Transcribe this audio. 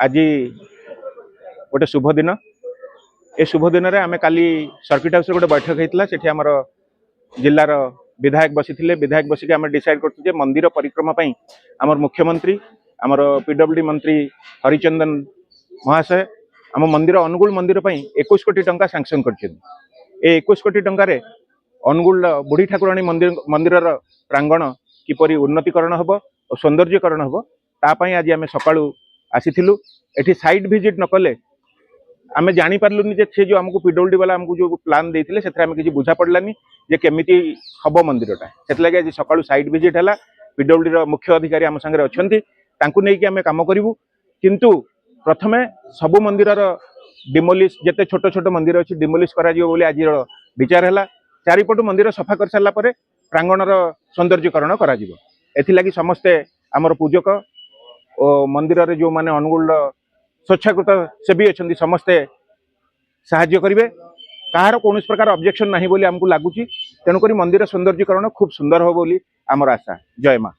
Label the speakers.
Speaker 1: आज गोटे शुभ दिन ए शुभ दिन में आम काली सर्किट हाउस गोटे बैठक होता से आम जिलार विधायक बसी विधायक बसिक आम डिसाइड कर मंदिर परिक्रमा आम मुख्यमंत्री आमर पीडब्ल्यूडी मंत्री हरिचंदन महाशय आम मंदिर अनुगुल मंदिर 21 कोटी टंका सैंक्शन कर 21 कोटी टंकार अनुगुल बुढ़ी ठाकुराणी मंदिर प्रांगण किपरि उन्नतीकरण हम और सौंदर्यकरण हम तापाई आज आम सकाळू आसीथिलु एठी साइट विजिट न कले आम जानीपारूनी से जो आमको पीडब्ल्यूडी वाला आमको जो प्लान देते से आम किसी बुझा पड़लानी जे केमिति हम मंदिरटा से आज सकाळू साइट विजिट है पीडब्ल्यूडी मुख्य अधिकारी आम सागर अच्छा नहीं आम कम करूँ किंतु प्रथमे सबु मंदिर डिमोलिश जिते छोट छोट मंदिर अच्छी डिमोलिश कर आज विचार है चारिपटू मंदिर सफा कर सारा प्रांगणर सौंदर्यकरण कर समस्ते आमर पूजक और मंदिर जो माने अनुगुल स्वच्छाकृत सेवी अच्छा समस्ते साहाय्य करेंगे कहार कौन प्रकार ऑब्जेक्शन नहीं बोली आमको लगुच तेणुक मंदिर सौंदर्यकरण खूब सुंदर हो बोली आमर आशा। जय माँ।